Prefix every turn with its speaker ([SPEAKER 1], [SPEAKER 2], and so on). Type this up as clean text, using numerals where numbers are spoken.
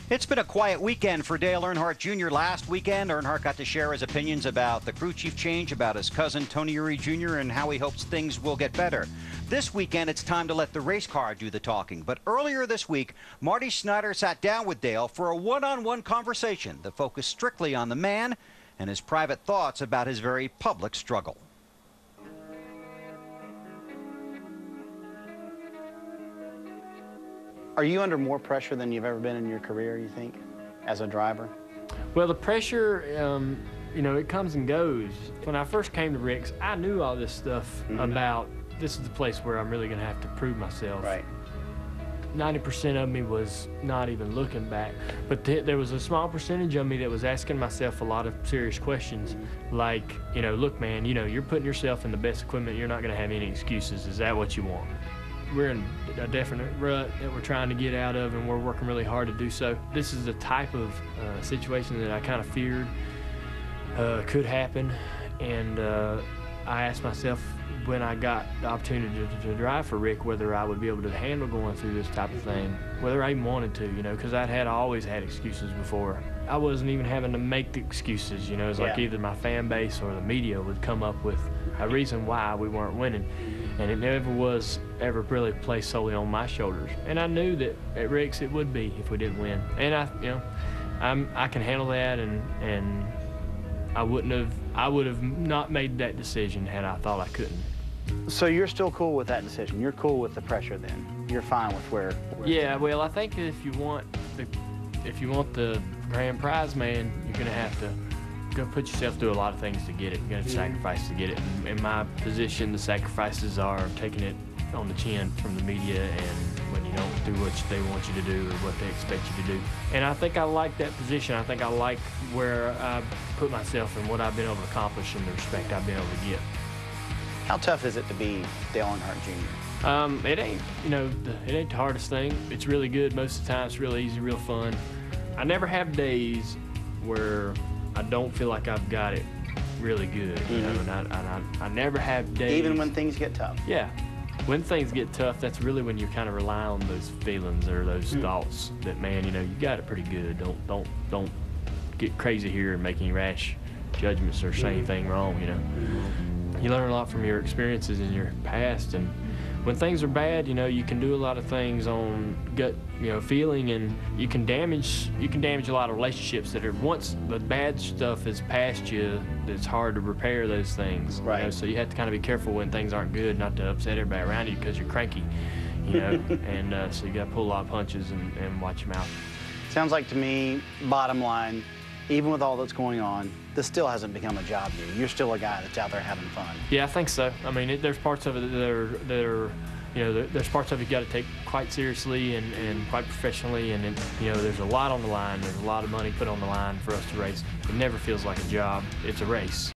[SPEAKER 1] It's been a quiet weekend for Dale Earnhardt Jr. Last weekend, Earnhardt got to share his opinions about the crew chief change, about his cousin Tony Eury Jr., and how he hopes things will get better. This weekend, it's time to let the race car do the talking. But earlier this week, Marty Snyder sat down with Dale for a one-on-one conversation that focused strictly on the man and his private thoughts about his very public struggle.
[SPEAKER 2] Are you under more pressure than you've ever been in your career, you think, as a driver?
[SPEAKER 3] Well, the pressure, you know, it comes and goes. When I first came to Rick's, I knew all this stuff about this is the place where I'm really going to have to prove myself.
[SPEAKER 2] Right.
[SPEAKER 3] 90% of me was not even looking back, but there was a small percentage of me that was asking myself a lot of serious questions, like, you know, look, man, you know, you're putting yourself in the best equipment. You're not going to have any excuses. Is that what you want? We're in a definite rut that we're trying to get out of, and we're working really hard to do so. This is the type of situation that I kind of feared could happen, and I asked myself when I got the opportunity to drive for Rick whether I would be able to handle going through this type of thing, whether I even wanted to, you know, because I always had excuses before. I wasn't even having to make the excuses, you know. It was like either my fan base or the media would come up with a reason why we weren't winning. And it never was ever really placed solely on my shoulders. And I knew that at Rick's it would be if we didn't win. And I can handle that, and I would have not made that decision had I thought I couldn't.
[SPEAKER 2] So you're still cool with that decision? You're cool with the pressure then? You're fine with where
[SPEAKER 3] yeah, well, I think if you want the grand prize, man, you're gonna have to go put yourself through a lot of things to get it. You're gonna have to sacrifice to get it. In my position, the sacrifices are taking it on the chin from the media, and when you don't do what they want you to do or what they expect you to do. And I think I like that position. I think I like where I put myself and what I've been able to accomplish and the respect I've been able to get.
[SPEAKER 2] How tough is it to be Dale Earnhardt Jr.?
[SPEAKER 3] It ain't, you know, it ain't the hardest thing. It's really good most of the time. It's real easy, real fun. I never have days where I don't feel like I've got it really good, you know, and I never have days.
[SPEAKER 2] Even when things get tough?
[SPEAKER 3] Yeah. When things get tough, that's really when you kind of rely on those feelings or those thoughts that, man, you know, you got it pretty good. Don't get crazy here and make any rash judgments or say anything wrong, you know. You learn a lot from your experiences in your past, and when things are bad, you know, you can do a lot of things on gut, you know, feeling, and you can damage a lot of relationships that are, once the bad stuff is past you, it's hard to repair those things.
[SPEAKER 2] Right.
[SPEAKER 3] You know? So you have to kind of be careful when things aren't good, not to upset everybody around you because you're cranky, you know. And so you got to pull a lot of punches and watch your mouth.
[SPEAKER 2] Sounds like to me, bottom line, even with all that's going on, this still hasn't become a job to you. You're still a guy that's out there having fun.
[SPEAKER 3] Yeah, I think so. I mean, there's parts of it that are, you know, there's parts of it you got to take quite seriously and quite professionally, and you know, there's a lot on the line. There's a lot of money put on the line for us to race. It never feels like a job. It's a race.